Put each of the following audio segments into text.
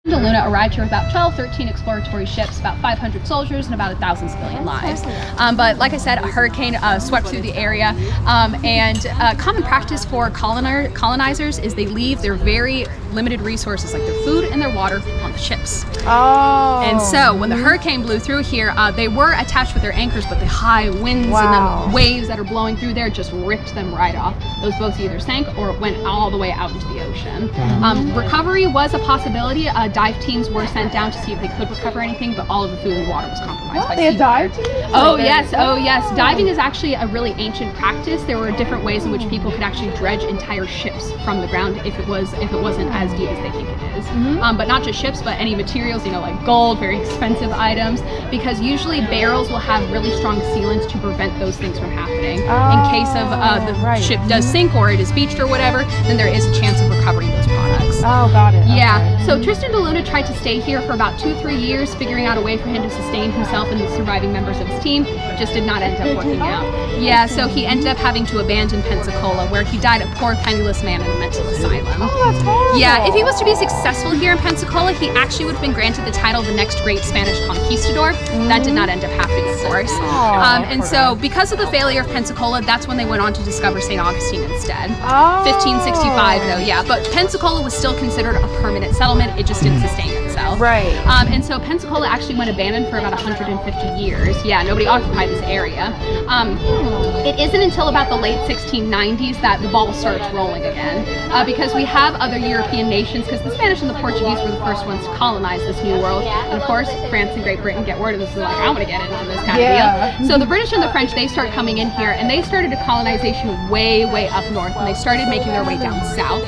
De Luna arrived here with about 13 exploratory ships, about 500 soldiers, and about 1,000 civilian lives. But like I said, a hurricane swept through the area, and common practice for colonizers is they leave their very limited resources, like their food and their water, on the ships. Oh. And so when the hurricane blew through here, they were attached with their anchors, but the high winds and the waves that are blowing through there just ripped them right off. Those boats either sank or went all the way out into the ocean. Recovery was a possibility. Dive teams were sent down to see if they could recover anything, but all of the food and water was compromised by they had dive teams? Oh yes. Diving is actually a really ancient practice. There were different ways in which people could actually dredge entire ships from the ground if it wasn't as deep as they think it is. But not just ships, but any materials, like gold, very expensive items, because usually barrels will have really strong sealants to prevent those things from happening. In case of the ship does sink or it is beached or whatever, then there is a chance of recovering those products. Oh, got it. Yeah. Okay. So Tristan de Luna tried to stay here for about 2-3 years, figuring out a way for him to sustain himself and the surviving members of his team. Just did not end up working out. Yeah, so he ended up having to abandon Pensacola, where he died a poor, penniless man in a mental asylum. Oh, that's horrible. Yeah, if he was to be successful here in Pensacola, he actually would have been granted the title of the next great Spanish conquistador. That did not end up happening, of course. And so, because of the failure of Pensacola, that's when they went on to discover St. Augustine instead. 1565, though, yeah. But Pensacola was still considered a permanent settlement. It just didn't sustain itself. Right. And so Pensacola actually went abandoned for about 150 years. Yeah, nobody occupied this area. It isn't until about the late 1690s that the ball starts rolling again, because we have other European nations, because the Spanish and the Portuguese were the first ones to colonize this new world. And of course, France and Great Britain get word of this and like, I want to get into this kind of deal. So the British and the French, they start coming in here, and they started a colonization way, way up north, and they started making their way down south.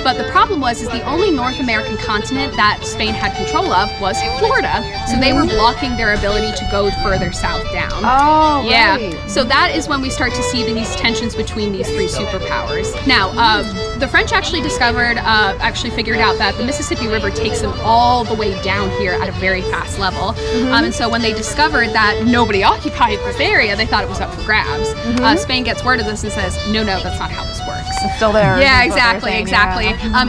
But the problem was the only North American continent that Spain had control of was Florida. So they were blocking their ability to go further south down. Oh, yeah. Right. So that is when we start to see these tensions between these three superpowers. Now, the French actually figured out that the Mississippi River takes them all the way down here at a very fast level. And so when they discovered that nobody occupied this area, they thought it was up for grabs. Spain gets word of this and says, no, that's not how this works. It's still there. Yeah, exactly.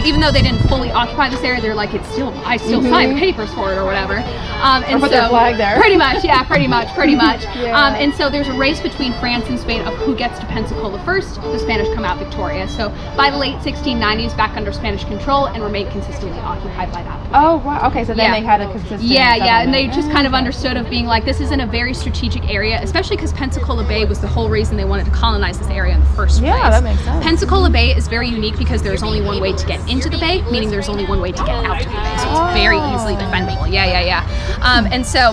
Even though they didn't fully occupy this area, they're like, I still signed papers for it or whatever. And put their flag there. Pretty much. And so there's a race between France and Spain of who gets to Pensacola first. The Spanish come out victorious. So by the late 1690s, back under Spanish control and remained consistently occupied by that point. Oh, wow. Okay, so then they had a consistent and they just kind of understood of being like, this isn't a very strategic area, especially because Pensacola Bay was the whole reason they wanted to colonize this area in the first place. Yeah, that makes sense. Pensacola Bay is very unique because there's only one way to get into the bay, meaning there's only one way to get out of the bay. So it's very easily defendable. And so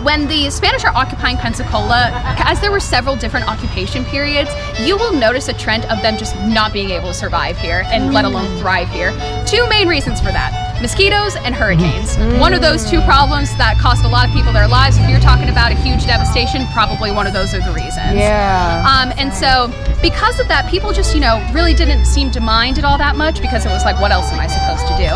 when the Spanish are occupying Pensacola, as there were several different occupation periods, you will notice a trend of them just not being able to survive here and let alone thrive here. Two main reasons for that: mosquitoes and hurricanes. One of those two problems that cost a lot of people their lives. If you're talking about a huge devastation, probably one of those are the reasons. Yeah. And so because of that, people just, really didn't seem to mind it all that much, because it was like, what else am I supposed to do?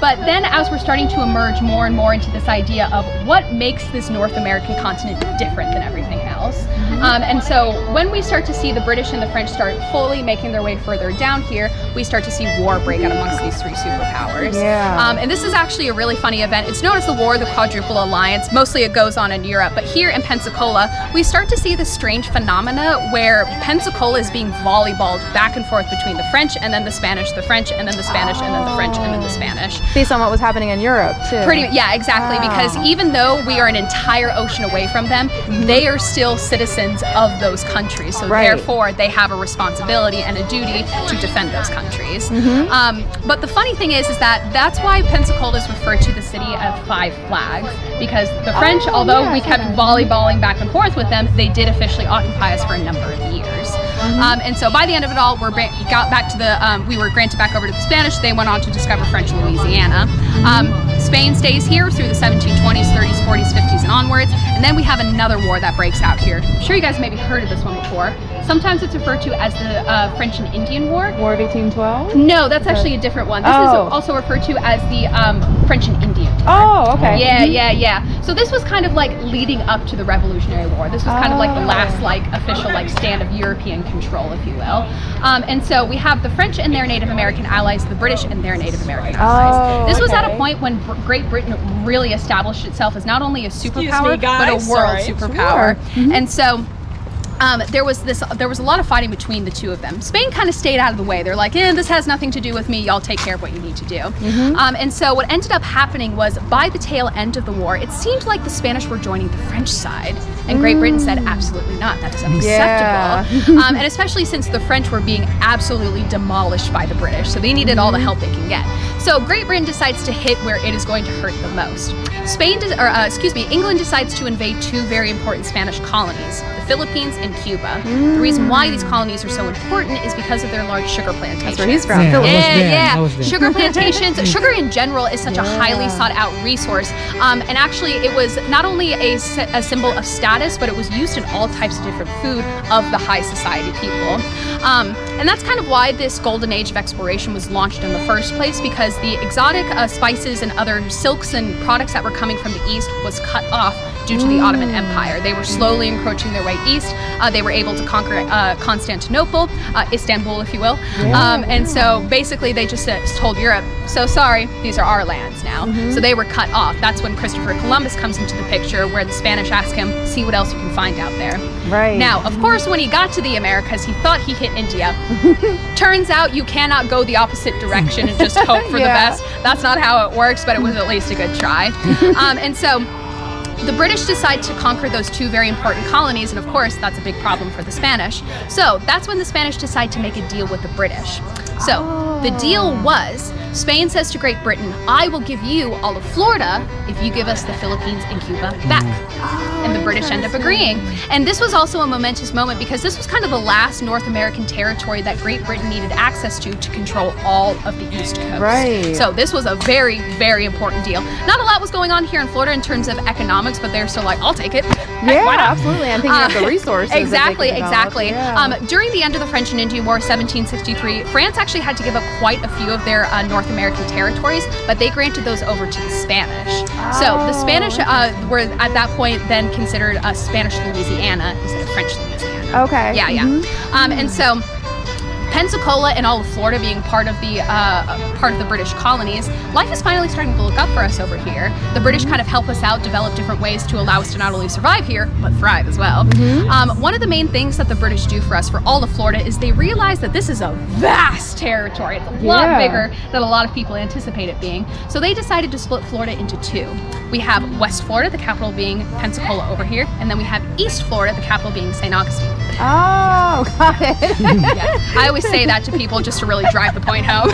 But then as we're starting to emerge more and more into this idea of what makes this North American continent different than everything else. And so when we start to see the British and the French start fully making their way further down here, we start to see war break out amongst these three superpowers. And this is actually a really funny event. It's known as the War of the Quadruple Alliance. Mostly it goes on in Europe, but here in Pensacola, we start to see this strange phenomena where Pensacola is being volleyballed back and forth between the French and then the Spanish, the French and then the Spanish and then the French and then the Spanish. Based on what was happening in Europe, too. Exactly. Because even though we are an entire ocean away from them, they are still citizens of those countries. So therefore, they have a responsibility and a duty to defend those countries. But the funny thing is that's why Pensacola is referred to the city of five flags, because the French, although we kept volleyballing back and forth with them, they did officially occupy us for a number of years. And so by the end of it all, we were granted back over to the Spanish. They went on to discover French Louisiana. Spain stays here through the 1720s, 30s, 40s, 50s, and onwards. And then we have another war that breaks out here. I'm sure you guys maybe heard of this one before. Sometimes it's referred to as the French and Indian War. War of 1812? No, that's actually a different one. This is also referred to as the French and Indian War. Oh, okay. Yeah. So this was kind of like leading up to the Revolutionary War. This was kind of like the last like official like stand of European control, if you will. And so we have the French and their Native American allies, the British and their Native American allies. This was at a point when Great Britain really established itself as not only a superpower, but a world superpower. And so there was a lot of fighting between the two of them. Spain kind of stayed out of the way. They're like, this has nothing to do with me. Y'all take care of what you need to do. And so what ended up happening was, by the tail end of the war, it seemed like the Spanish were joining the French side. And Great Britain said, absolutely not. That is unacceptable. And especially since the French were being absolutely demolished by the British. So they needed all the help they can get. So Great Britain decides to hit where it is going to hurt the most. England decides to invade two very important Spanish colonies, the Philippines and Cuba. The reason why these colonies are so important is because of their large sugar plantations. That's where he's from. Sugar plantations. Sugar in general is such a highly sought out resource. And actually it was not only a symbol of status, but it was used in all types of different food of the high society people. And that's kind of why this golden age of exploration was launched in the first place, because the exotic spices and other silks and products that were coming from the east was cut off due to the Ottoman Empire. They were slowly encroaching their way east. They were able to conquer Constantinople, Istanbul, if you will. And so basically they just told Europe, so sorry, these are our lands now. So they were cut off. That's when Christopher Columbus comes into the picture, where the Spanish ask him, see what else you can find out there. Now, of course, when he got to the Americas, he thought he hit India. Turns out you cannot go the opposite direction and just hope for the best. That's not how it works, but it was at least a good try. And so the British decide to conquer those two very important colonies, and of course that's a big problem for the Spanish. So that's when the Spanish decide to make a deal with the British. So the deal was, Spain says to Great Britain, I will give you all of Florida if you give us the Philippines and Cuba back. And the British end up agreeing. And this was also a momentous moment, because this was kind of the last North American territory that Great Britain needed access to control all of the East Coast. So this was a very, very important deal. Not a lot was going on here in Florida in terms of economics, but they're still like, I'll take it. Why not? Absolutely. I'm thinking of the resources. Exactly. During the end of the French and Indian War, 1763, France actually had to give up quite a few of their North American territories, but they granted those over to the Spanish. So the Spanish were at that point then considered Spanish Louisiana instead of French Louisiana. And so Pensacola and all of Florida being part of the British colonies, life is finally starting to look up for us over here. The British kind of help us out, develop different ways to allow us to not only survive here, but thrive as well. One of the main things that the British do for us, for all of Florida, is they realize that this is a vast territory. It's a lot bigger than a lot of people anticipate it being. So they decided to split Florida into two. We have West Florida, the capital being Pensacola over here, and then we have East Florida, the capital being St. Augustine. Oh, got it. I always say that to people just to really drive the point home.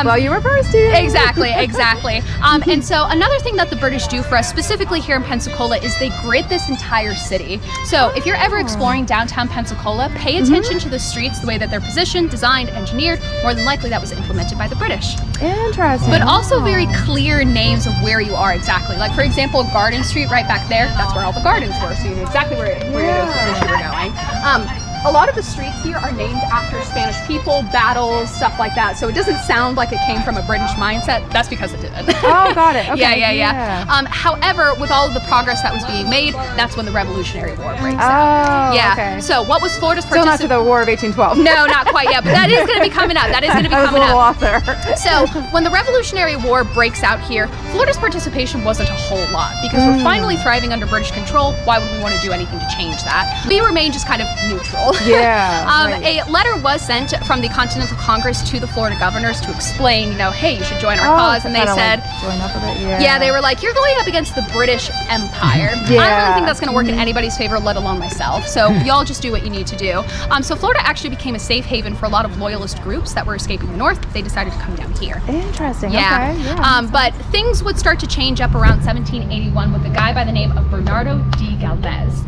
Well, you were first, too. Exactly. And so another thing that the British do for us, specifically here in Pensacola, is they grid this entire city. So if you're ever exploring downtown Pensacola, pay attention to the streets, the way that they're positioned, designed, engineered. More than likely that was implemented by the British. Interesting. But also very clear names of where you are exactly. Like, for example, Garden Street right back there, that's where all the gardens were, so you knew exactly where it is you were going. A lot of the streets here are named after Spanish people, battles, stuff like that. So it doesn't sound like it came from a British mindset. That's because it didn't. Oh, got it. Okay. Yeah. However, with all of the progress that was being made, that's when the Revolutionary War breaks out. Okay. So what was Florida's Still not to the War of 1812. No, not quite yet, but that is going to be coming up. I was a little off there. So when the Revolutionary War breaks out here, Florida's participation wasn't a whole lot, because we're finally thriving under British control. Why would we want to do anything to change that? We remain just kind of neutral. A letter was sent from the Continental Congress to the Florida governors to explain, hey, you should join our cause. And they said, join up with it. They were like, you're going up against the British Empire. I don't really think that's going to work in anybody's favor, let alone myself. So y'all just do what you need to do. So Florida actually became a safe haven for a lot of loyalist groups that were escaping the North. They decided to come down here. Interesting. But things would start to change up around 1781 with a guy by the name of Bernardo de Galvez.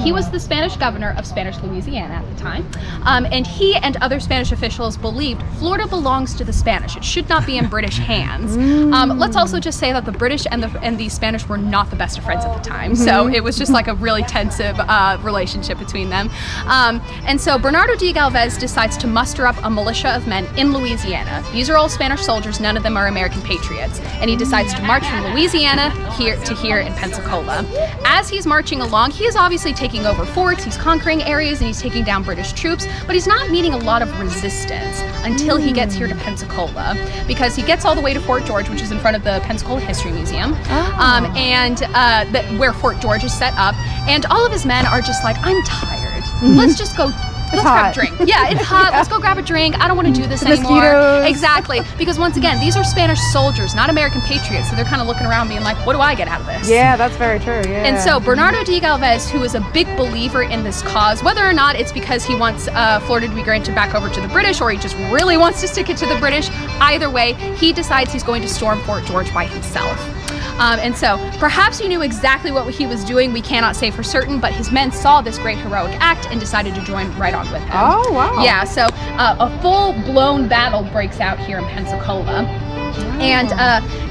He was the Spanish governor of Spanish Louisiana. Louisiana at the time. And he and other Spanish officials believed Florida belongs to the Spanish. It should not be in British hands. Let's also just say that the British and the Spanish were not the best of friends at the time. So it was just like a really tensive relationship between them. And so Bernardo de Galvez decides to muster up a militia of men in Louisiana. These are all Spanish soldiers. None of them are American patriots. And he decides to march from Louisiana here in Pensacola. As he's marching along, he is obviously taking over forts, he's conquering areas, and he's taking down British troops, but he's not meeting a lot of resistance until he gets here to Pensacola, because he gets all the way to Fort George, which is in front of the Pensacola History Museum, where Fort George is set up, and all of his men are just like, I'm tired. Let's just go. Let's grab a drink. Yeah, it's hot. Let's go grab a drink. I don't want to do this anymore. Mosquitoes. Exactly. Because once again, these are Spanish soldiers, not American patriots. So they're kind of looking around being like, what do I get out of this? Yeah, that's very true. Yeah. And so Bernardo de Galvez, who is a big believer in this cause, whether or not it's because he wants Florida to be granted back over to the British or he just really wants to stick it to the British, either way, he decides he's going to storm Fort George by himself. And so perhaps he knew exactly what he was doing. We cannot say for certain, but his men saw this great heroic act and decided to join right on with him. Oh, wow. Yeah, so a full-blown battle breaks out here in Pensacola. And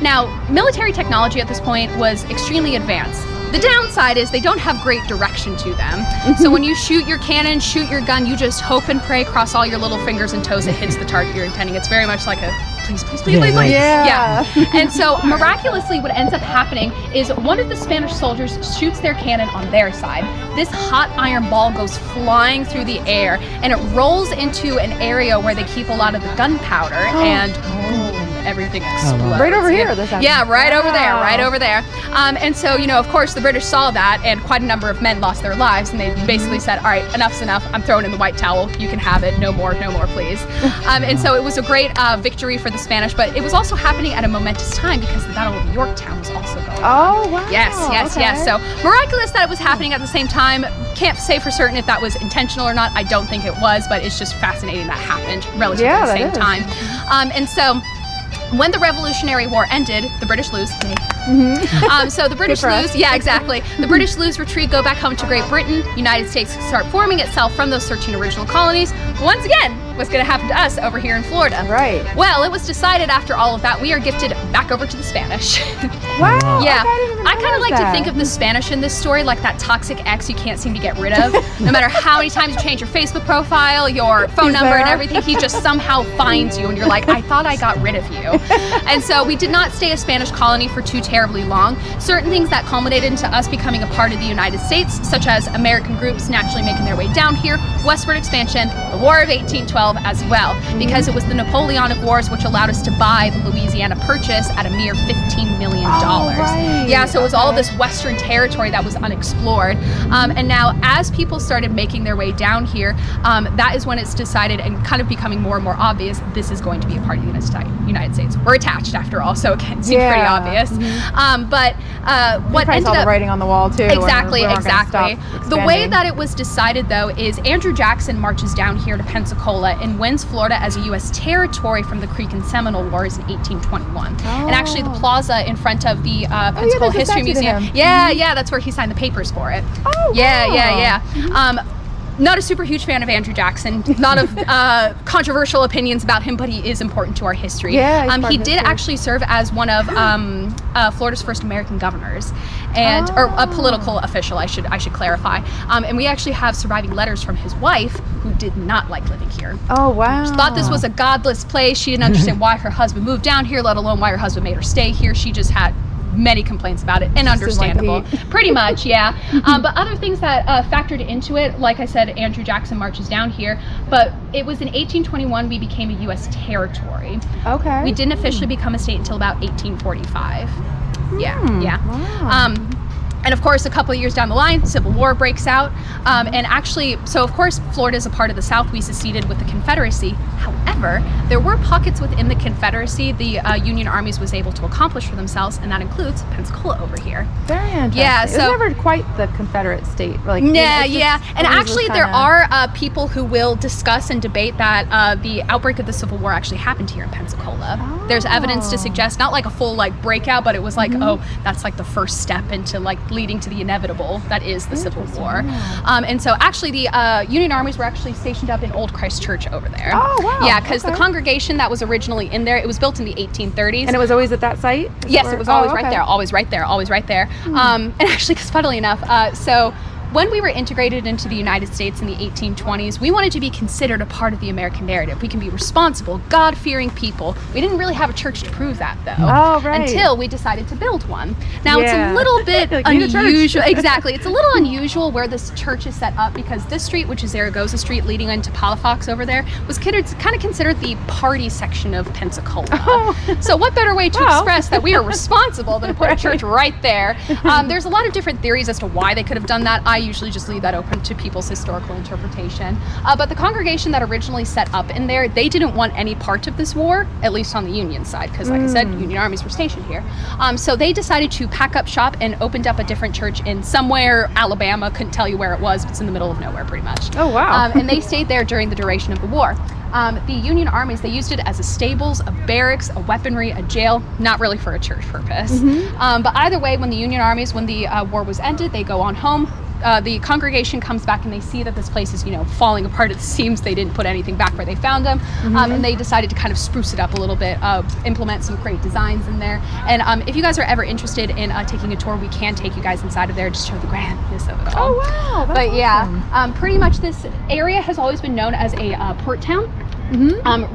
now, military technology at this point was extremely advanced. The downside is they don't have great direction to them. So when you shoot your cannon, shoot your gun, you just hope and pray, cross all your little fingers and toes it hits the target you're intending. It's very much like a please, please, please, please, please. Yeah. And so miraculously what ends up happening is one of the Spanish soldiers shoots their cannon on their side. This hot iron ball goes flying through the air and it rolls into an area where they keep a lot of the gunpowder and boom, everything explodes. Right over here, this happens. Yeah, right over there, right over there. And so, you know, of course, the British saw that, and quite a number of men lost their lives, and they basically said, all right, enough's enough. I'm throwing in the white towel. You can have it. No more, please. And so it was a great victory for the Spanish, but it was also happening at a momentous time because the Battle of Yorktown was also going on. Oh, wow. Yes. So miraculous that it was happening at the same time. Can't say for certain if that was intentional or not. I don't think it was, but it's just fascinating that happened relatively at the same time. And so when the Revolutionary War ended, the British lose. So the British lose. Yeah, exactly. The British lose, retreat, go back home to Great Britain. United States start forming itself from those 13 original colonies. Once again, what's going to happen to us over here in Florida? Right. Well, it was decided after all of that, we are gifted back over to the Spanish. Wow. Yeah. I kind of like to think of the Spanish in this story like that toxic ex you can't seem to get rid of. No matter how many times you change your Facebook profile, your phone number, and everything, he just somehow finds you, and you're like, I thought I got rid of you. And so we did not stay a Spanish colony for too terribly long. Certain things that culminated into us becoming a part of the United States, such as American groups naturally making their way down here, westward expansion, the War of 1812 as well, because it was the Napoleonic Wars which allowed us to buy the Louisiana Purchase at a mere $15 million. Right. Yeah, so it was all of this western territory that was unexplored. And now as people started making their way down here, that is when it's decided and kind of becoming more and more obvious, this is going to be a part of the United States. We're attached after all, so it seems pretty obvious. But what ended saw up the writing on the wall too. Exactly. The way that it was decided though is Andrew Jackson marches down here to Pensacola and wins Florida as a U.S. territory from the Creek and Seminole Wars in 1821. And actually the plaza in front of the Pensacola History Museum. Yeah, that's where he signed the papers for it. Oh, yeah. Not a super huge fan of Andrew Jackson. Not of controversial opinions about him, but he is important to our history. Yeah, he did actually serve as one of Florida's first American governors, and or a political official, I should clarify. And we actually have surviving letters from his wife, who did not like living here. Oh, wow. She thought this was a godless place. She didn't understand why her husband moved down here, let alone why her husband made her stay here. She just had many complaints about it, and understandable. Pretty much, yeah. But other things that factored into it, like I said, Andrew Jackson marches down here, but it was in 1821 we became a U.S. territory. Okay. We didn't officially become a state until about 1845. Yeah. Wow. And of course, a couple of years down the line, Civil War breaks out. And actually, so of course, Florida is a part of the South. We seceded with the Confederacy. However, there were pockets within the Confederacy the Union armies was able to accomplish for themselves, and that includes Pensacola over here. Very interesting. Yeah, it was so never quite the Confederate state. Like, yeah. And actually, there are people who will discuss and debate that the outbreak of the Civil War actually happened here in Pensacola. There's evidence to suggest, not like a full like breakout, but it was like, oh, that's like the first step into like leading to the inevitable that is the Civil War. And so actually the Union armies were actually stationed up in Old Christ Church over there. Oh, wow. Yeah, because the congregation that was originally in there, it was built in the 1830s. And it was always at that site? Yes, it was always right there, always right there, always right there. And actually, because funnily enough, so when we were integrated into the United States in the 1820s, we wanted to be considered a part of the American narrative. We can be responsible, God-fearing people. We didn't really have a church to prove that, though. Oh, right. Until we decided to build one. Now, it's a little bit unusual. Exactly. It's a little unusual where this church is set up because this street, which is Zaragoza Street leading into Palafox over there, was kind of considered the party section of Pensacola. Oh. So what better way to express that we are responsible than to put a church right there? There's a lot of different theories as to why they could have done that. I usually just leave that open to people's historical interpretation. But the congregation that originally set up in there, they didn't want any part of this war, at least on the Union side, because like I said, Union armies were stationed here. So they decided to pack up shop and opened up a different church in somewhere, Alabama, couldn't tell you where it was, but it's in the middle of nowhere pretty much. Oh, wow. And they stayed there during the duration of the war. The Union armies, they used it as a stables, a barracks, a weaponry, a jail, not really for a church purpose. But either way, when the Union armies, when the war was ended, they go on home. The congregation comes back and they see that this place is, falling apart. It seems they didn't put anything back where they found them. And they decided to kind of spruce it up a little bit, implement some great designs in there. And if you guys are ever interested in taking a tour, we can take you guys inside of there, just show the grandness of it all. Oh, wow. That's but awesome. yeah, pretty much this area has always been known as a port town.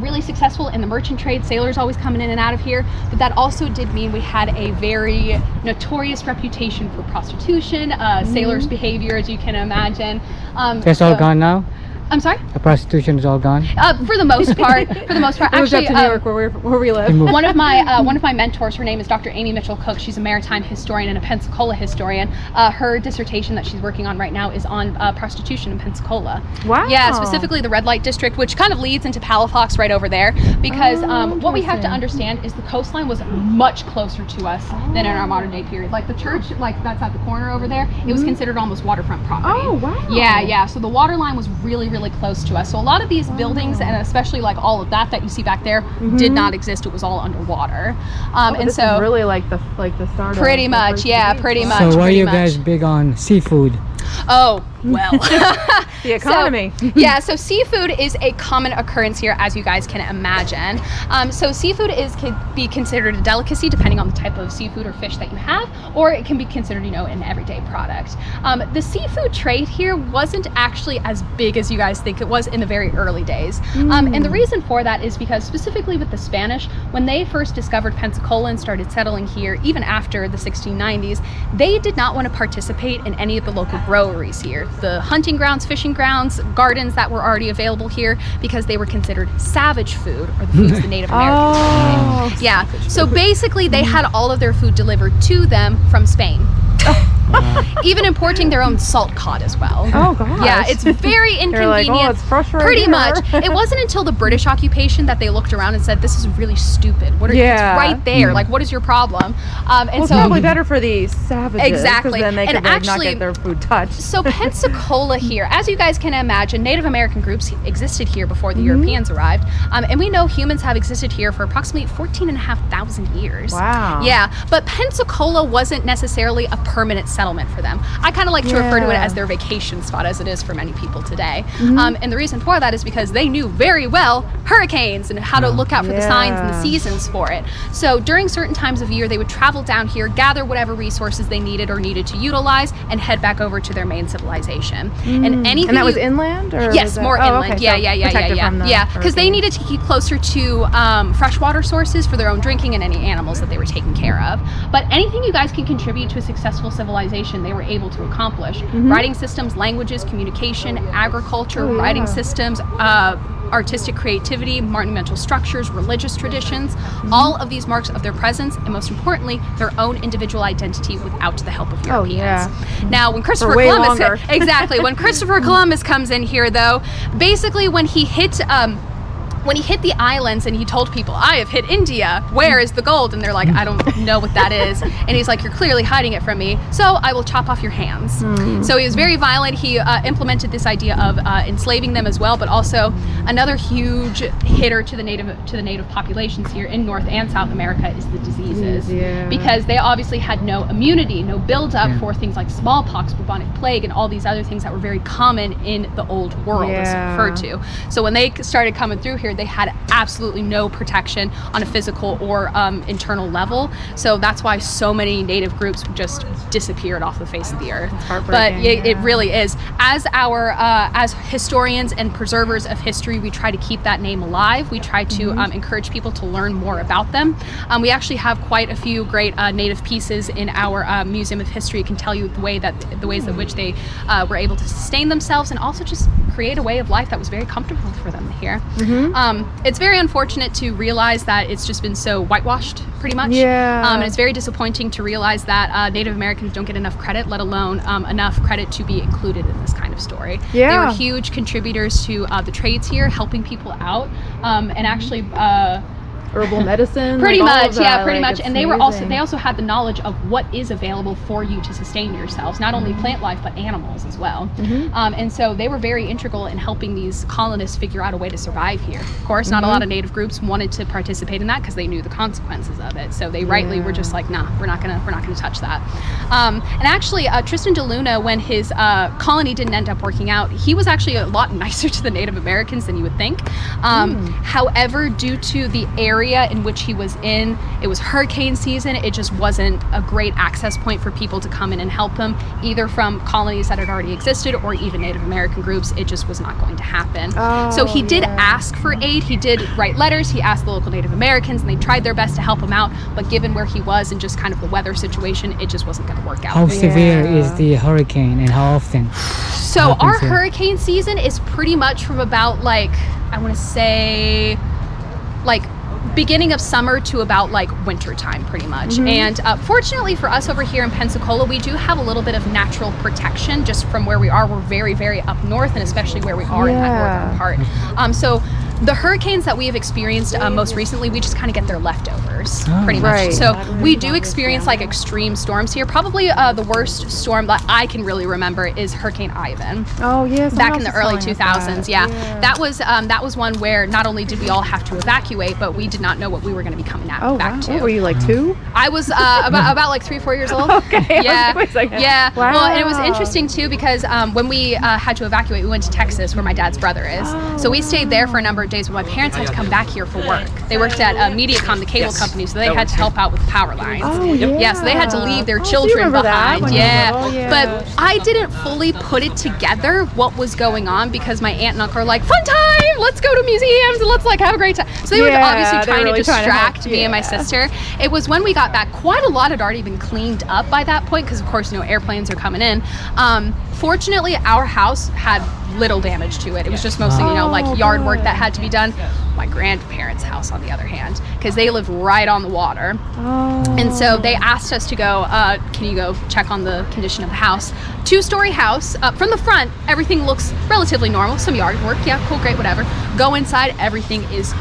Really successful in the merchant trade, sailors always coming in and out of here, but that also did mean we had a very notorious reputation for prostitution, sailors' behavior, as you can imagine. That's all gone now? I'm sorry? The prostitution is all gone? For the most part. For the most part. It was up to New York where we live. One of my mentors, her name is Dr. Amy Mitchell Cook. She's a maritime historian and a Pensacola historian. Her dissertation that she's working on right now is on prostitution in Pensacola. Wow. Yeah, specifically the red light district, which kind of leads into Palafox right over there. Because what we have to understand is the coastline was much closer to us than in our modern day period. Like the church, like that's at the corner over there, it was considered almost waterfront property. Oh, wow. Yeah. So the water line was really close to us. So a lot of these buildings, and especially like all of that you see back there, did not exist. It was all underwater. And this so is really like the start. Pretty much, yeah, pretty much. So why are pretty you much. guys big on seafood? Oh, well. The economy. So seafood is a common occurrence here, as you guys can imagine. So seafood could be considered a delicacy depending on the type of seafood or fish that you have, or it can be considered, an everyday product. The seafood trade here wasn't actually as big as you guys think it was in the very early days. And the reason for that is because specifically with the Spanish, when they first discovered Pensacola and started settling here, even after the 1690s, they did not want to participate in any of the local groweries here. The hunting grounds, fishing grounds, gardens that were already available here, because they were considered savage food, or the foods the Native Americans ate. Yeah, so basically they had all of their food delivered to them from Spain. Even importing their own salt cod as well. Oh, gosh. Yeah, it's very inconvenient. Like, it's fresh right Pretty here. much. It wasn't until the British occupation that they looked around and said, "This is really stupid. What are it's right there? Like, what is your problem?" And it's so probably better for the savages. Exactly. Then they And could actually, not get their food touched. So Pensacola here, as you guys can imagine, Native American groups existed here before the Europeans arrived. And we know humans have existed here for approximately 14,500 years. Wow. Yeah, but Pensacola wasn't necessarily a permanent settlement for them. I kind of like to refer to it as their vacation spot, as it is for many people today. And the reason for that is because they knew very well hurricanes and how to look out for the signs and the seasons for it. So during certain times of year, they would travel down here, gather whatever resources they needed or needed to utilize, and head back over to their main civilization. And anything. And that was inland, or yes, more inland. Okay. Yeah, because they needed to keep closer to freshwater sources for their own drinking and any animals that they were taking care of. But anything you guys can contribute to a successful civilization, they were able to accomplish. Writing systems, languages, communication, agriculture, writing systems, artistic creativity, monumental structures, religious traditions, all of these marks of their presence, and most importantly, their own individual identity without the help of Europeans. Now, when Christopher Columbus, when Christopher Columbus comes in here, though, basically when he hit when he hit the islands and he told people, I have hit India, where is the gold? And they're like, I don't know what that is. And he's like, you're clearly hiding it from me, so I will chop off your hands. So he was very violent. He implemented this idea of enslaving them as well, but also another huge hitter to the native populations here in North and South America is the diseases. Because they obviously had no immunity, no buildup for things like smallpox, bubonic plague, and all these other things that were very common in the old world, as referred to. So when they started coming through here, they had absolutely no protection on a physical or internal level. So that's why so many native groups just disappeared off the face of the earth. But it really is. As as historians and preservers of history, we try to keep that name alive. We try to encourage people to learn more about them. We actually have quite a few great native pieces in our Museum of History. It can tell you the ways in which they were able to sustain themselves and also just create a way of life that was very comfortable for them here. It's very unfortunate to realize that it's just been so whitewashed, pretty much. And it's very disappointing to realize that Native Americans don't get enough credit, let alone enough credit to be included in this kind of story. They were huge contributors to the trades here, helping people out, and actually herbal medicine, pretty much. And they amazing. they also had the knowledge of what is available for you to sustain yourselves, not only plant life but animals as well. And so they were very integral in helping these colonists figure out a way to survive here. Of course, not a lot of native groups wanted to participate in that because they knew the consequences of it. So they rightly were just like, nah, we're not gonna touch that. And actually, Tristan da Luna, when his colony didn't end up working out, he was actually a lot nicer to the Native Americans than you would think. However, due to the area in which he was in, it was hurricane season. It just wasn't a great access point for people to come in and help him, either from colonies that had already existed or even Native American groups. It just was not going to happen. So he did ask for aid. He did write letters. He asked the local Native Americans, and they tried their best to help him out. But given where he was and just kind of the weather situation, it just wasn't going to work out. How severe is the hurricane, and how often? So our hurricane season is pretty much from about I want to say beginning of summer to about winter time, pretty much. And fortunately for us over here in Pensacola, we do have a little bit of natural protection just from where we are. We're very, very up north, and especially where we are in that northern part. So the hurricanes that we have experienced most recently, we just kind of get their leftovers, pretty much. So we do experience extreme storms here. Probably the worst storm that I can really remember is Hurricane Ivan. Back in the early 2000s. That was one where not only did we all have to evacuate, but we did not know what we were going to be coming back to. What were you, 2? I was about 3 or 4 years old. Yeah. Wow. Well, and it was interesting too because when we had to evacuate, we went to Texas, where my dad's brother is. So we stayed there for a number of days, but my parents had to come back here for work. They worked at Mediacom, the cable company, so they had to help out with the power lines. So they had to leave their children behind. But I didn't fully put it together what was going on because my aunt and uncle are like, fun time, let's go to museums and let's have a great time. So they were obviously trying to distract me and my sister. It was when we got back, quite a lot had already been cleaned up by that point because of course airplanes are coming in. Fortunately, our house had little damage to it. It was just mostly yard work that had to be done. My grandparents' house, on the other hand, because they lived right on the water. And so they asked us to go, can you go check on the condition of the house? 2-story house. From the front, everything looks relatively normal. Some yard work, cool, great, whatever. Go inside, everything is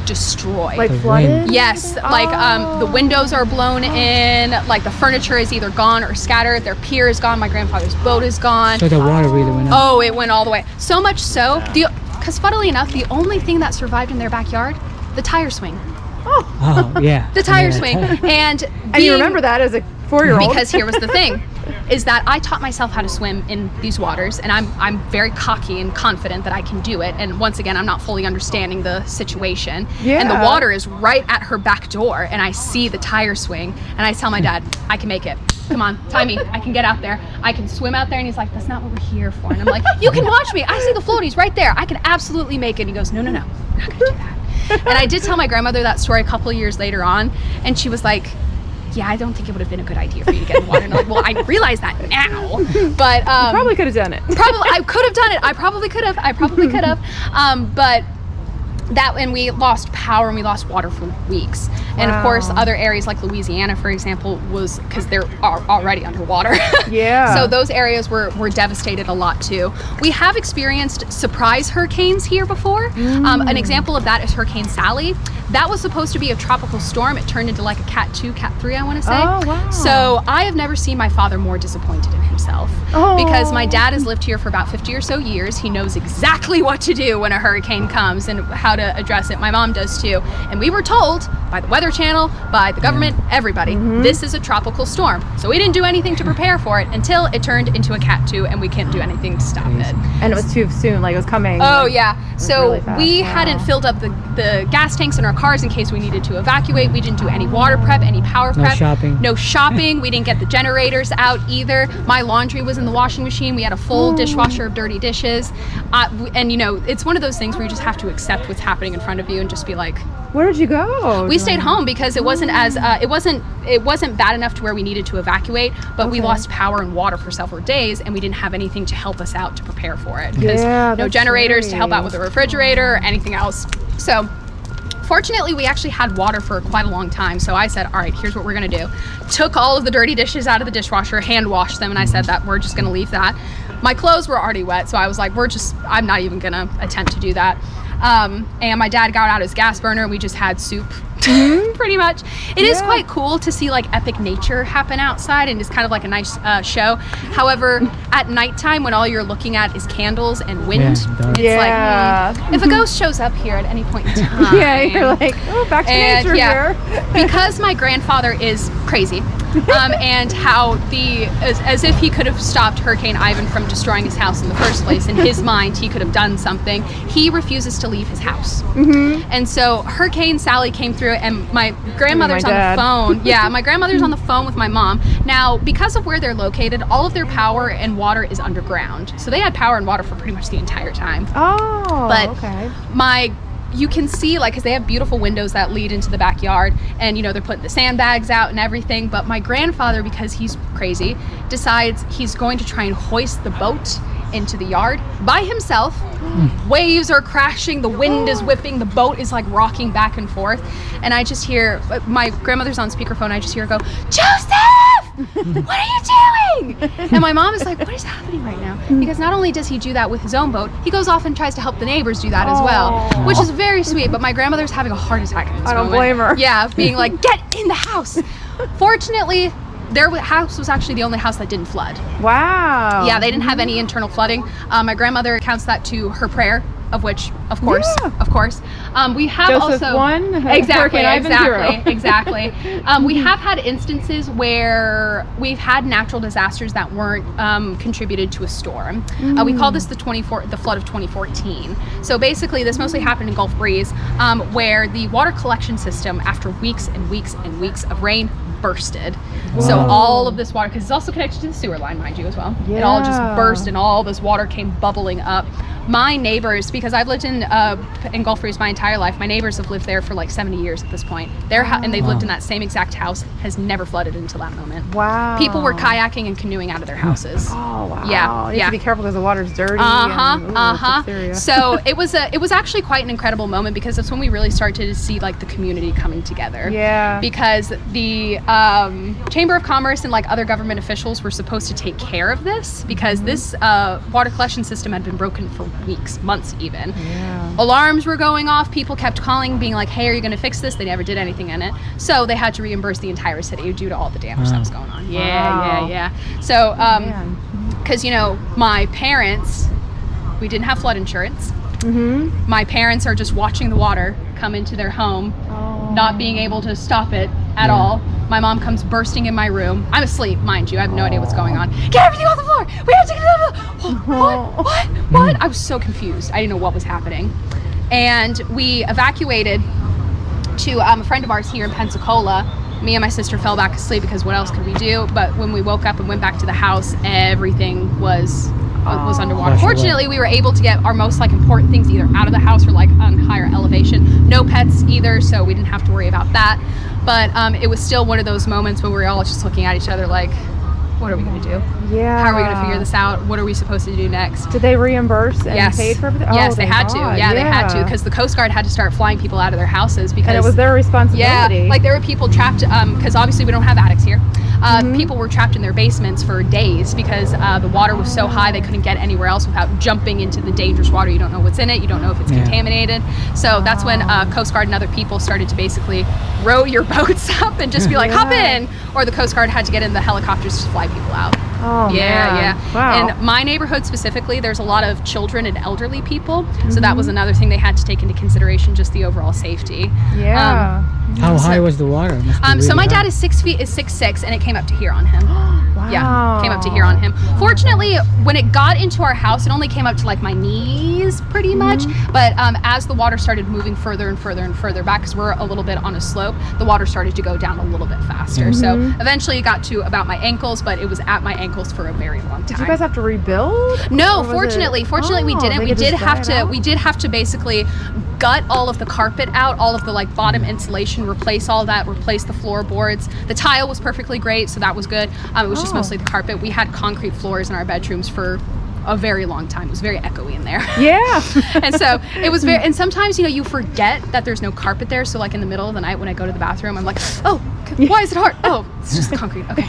destroyed. Flooded? Yes, the windows are blown in, the furniture is either gone or scattered, their pier is gone, my grandfather's boat is gone. So the water really went up? Oh, it went all the way. So much so, because funnily enough, the only thing that survived in their backyard, the tire swing. The tire swing. And you remember that as a 4-year-old? Because here was the thing, is that I taught myself how to swim in these waters, and I'm very cocky and confident that I can do it. And once again, I'm not fully understanding the situation. And the water is right at her back door, and I see the tire swing, and I tell my dad, I can make it. Come on, tie me. I can get out there. I can swim out there. And he's like, that's not what we're here for. And I'm like, you can watch me. I see the floaties right there. I can absolutely make it. And he goes, no, we're not going to do that. And I did tell my grandmother that story a couple of years later on, and she was like, yeah, I don't think it would have been a good idea for you to get in the water. And I'm like, well, I realize that now, but you probably could have done it. I could have done it. I probably could have. But and we lost power and we lost water for weeks. And of course, other areas like Louisiana, for example, was because they're already underwater. Yeah. So those areas were devastated a lot too. We have experienced surprise hurricanes here before. An example of that is Hurricane Sally. That was supposed to be a tropical storm. It turned into like a Cat 2, Cat 3, I want to say. Oh, wow. So I have never seen my father more disappointed in himself. Because my dad has lived here for about 50 or so years. He knows exactly what to do when a hurricane comes and how to address it. My mom does too. And we were told by the Weather Channel, by the government, everybody, this is a tropical storm. So we didn't do anything to prepare for it until it turned into a Cat 2 and we couldn't do anything to stop it. And it was too soon, like it was coming. Oh, yeah. So really fast. we hadn't filled up the gas tanks in our cars in case we needed to evacuate. We didn't do any water prep, any power prep. No shopping. We didn't get the generators out either. My laundry was in the washing machine. We had a full dishwasher of dirty dishes. And, you know, it's one of those things where you just have to accept what's happening in front of you and just be like, where did you go? we stayed home because it wasn't as it wasn't bad enough to where we needed to evacuate, but we lost power and water for several days and we didn't have anything to help us out to prepare for it because no generators to help out with the refrigerator or anything else. So fortunately, we actually had water for quite a long time. So I said, all right, here's what we're going to do. Took all of the dirty dishes out of the dishwasher, hand washed them, and I said that we're just going to leave that. My clothes were already wet, so I was like, I'm not even going to attempt to do that. And my dad got out his gas burner and we just had soup. Pretty much. It is quite cool to see like epic nature happen outside, and it's kind of like a nice show. However, at nighttime when all you're looking at is candles and wind, it's like if a ghost shows up here at any point in time, you're like, oh, back to nature here. Because my grandfather is crazy, and how as if he could have stopped Hurricane Ivan from destroying his house in the first place. In his mind, he could have done something. He refuses to leave his house, and so Hurricane Sally came through. And my grandmother's on the phone. Yeah, my grandmother's on the phone with my mom. Now, because of where they're located, all of their power and water is underground. So they had power and water for pretty much the entire time. Oh, but okay. You can see, like, because they have beautiful windows that lead into the backyard, and, you know, they're putting the sandbags out and everything. But my grandfather, because he's crazy, decides he's going to try and hoist the boat into the yard by himself. Waves are crashing, the wind is whipping, the boat is like rocking back and forth, and I just hear my grandmother's on speakerphone. I just hear her go, "Joseph, what are you doing?" And my mom is like, "What is happening right now?" Because not only does he do that with his own boat, he goes off and tries to help the neighbors do that as well, which is very sweet. But my grandmother's having a heart attack in this moment. I don't blame her. Yeah, being like, "Get in the house." Fortunately, their house was actually the only house that didn't flood. Wow. Yeah, they didn't have any internal flooding. My grandmother accounts that to her prayer, of which, of course. We have Joseph also 1, exactly. Exactly. We have had instances where we've had natural disasters that weren't contributed to a storm. We call this the flood of 2014. So basically, this mostly happened in Gulf Breeze, where the water collection system, after weeks and weeks and weeks of rain, bursted. So all of this water, because it's also connected to the sewer line, mind you, as well. It all just burst and all this water came bubbling up. My neighbors, because I've lived in Gulf Breeze my entire life, my neighbors have lived there for like 70 years at this point. And they've lived in that same exact house, has never flooded until that moment. Wow. People were kayaking and canoeing out of their houses. Oh, wow. Yeah. You have to be careful because the water's dirty. So it was actually quite an incredible moment, because that's when we really started to see like the community coming together. Yeah. Because the Chamber of Commerce and like other government officials were supposed to take care of this, because this water collection system had been broken for weeks, months even. Yeah. Alarms were going off. People kept calling, being like, "Hey, are you going to fix this?" They never did anything in it. So they had to reimburse the entire city due to all the damage that was going on. Yeah. So, because, you know, my parents, we didn't have flood insurance. My parents are just watching the water come into their home, not being able to stop it at all. My mom comes bursting in my room. I'm asleep, mind you. I have no idea what's going on. Get everything off the floor! We have to get it off the floor! What? I was so confused. I didn't know what was happening. And we evacuated to a friend of ours here in Pensacola. Me and my sister fell back asleep because what else could we do? But when we woke up and went back to the house, everything was underwater. Fortunately, we were able to get our most like important things either out of the house or like on higher elevation. No pets either, so we didn't have to worry about that. But it was still one of those moments when we were all just looking at each other like, what are we gonna do? Yeah. How are we going to figure this out? What are we supposed to do next? Did they reimburse and Yes. paid for everything? Yes, Oh, they thank had to. God. Yeah, they had to, because the Coast Guard had to start flying people out of their houses because And it was their responsibility. Yeah, like there were people trapped because obviously we don't have attics here. People were trapped in their basements for days because the water was so high they couldn't get anywhere else without jumping into the dangerous water. You don't know what's in it. You don't know if it's contaminated. So that's when Coast Guard and other people started to basically row your boats up and just be like, hop in. Or the Coast Guard had to get in the helicopters to fly people out. Oh, man. Yeah. Wow. In my neighborhood specifically, there's a lot of children and elderly people. So that was another thing they had to take into consideration, just the overall safety. Yeah. How high was the water? Must be So really my dad high. is 6 feet, is 6'6", and it came up to here on him. Wow. Yeah, came up to here on him. Fortunately, when it got into our house, it only came up to like my knees pretty much. But as the water started moving further and further and further back, because we're a little bit on a slope, the water started to go down a little bit faster. So eventually it got to about my ankles, but it was at my ankles for a very long time. Did you guys have to rebuild? No, Or was fortunately we Oh, didn't. they We could did just have dry it to. out? We did have to basically gut all of the carpet out, all of the like bottom insulation, replace all that, replace the floorboards. The tile was perfectly great, so that was good. It was just mostly the carpet. We had concrete floors in our bedrooms for a very long time. It was very echoey in there. Yeah. And so it was very, and sometimes, you know, you forget that there's no carpet there. So like in the middle of the night when I go to the bathroom, I'm like, oh, why is it hard? Oh, it's just concrete. Okay.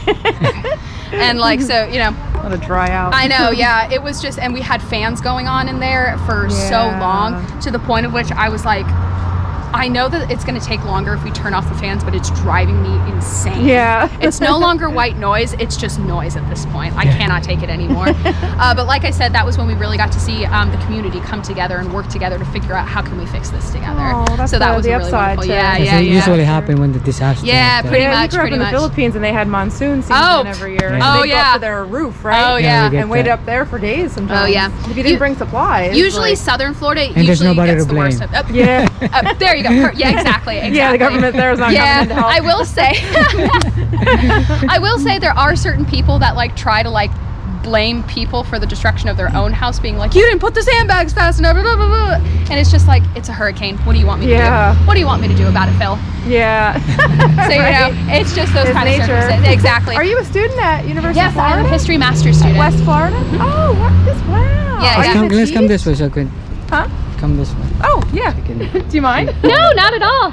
And like, so, you know, Let it dry out. I know, yeah. It was just, and we had fans going on in there for so Yeah. long, to the point of which I was like, I know that it's going to take longer if we turn off the fans, but it's driving me insane. Yeah. It's no longer white noise. It's just noise at this point. I cannot take it anymore. But like I said, that was when we really got to see the community come together and work together to figure out how can we fix this together. Oh, that's so that the was really upside wonderful. to- Yeah, That's yeah, what yeah. usually happen when the disaster. Yeah, happens. pretty yeah, much, you grew up in the much. Philippines and they had monsoon season Oh. every year. And Oh, they'd go yeah. up to their roof, right? Oh, Yeah, yeah. we get And wait that. up there for days sometimes. Oh, yeah. If you didn't You- bring supplies. Usually like, Southern Florida there's usually nobody gets to the worst blame. of yeah. there you go. Yeah, exactly. Yeah, the government there is not coming in to help. I will say I will say there are certain people that like try to like blame people for the destruction of their own house, being like, you didn't put the sandbags fast enough, blah, blah, blah. And it's just like, it's a hurricane. What do you want me to Yeah. do? What do you want me to do about it, Phil? Yeah. So you know, it's just those It's kind of nature. circumstances. Exactly. Are you a student at University Yes, of Florida? I'm a history master's student. West Florida? Oh, what is, wow. Yeah, Are yeah. you Let's come fatigued? this way so I can Huh? come this way. Oh, yeah. I can- Do you mind? No, not at all.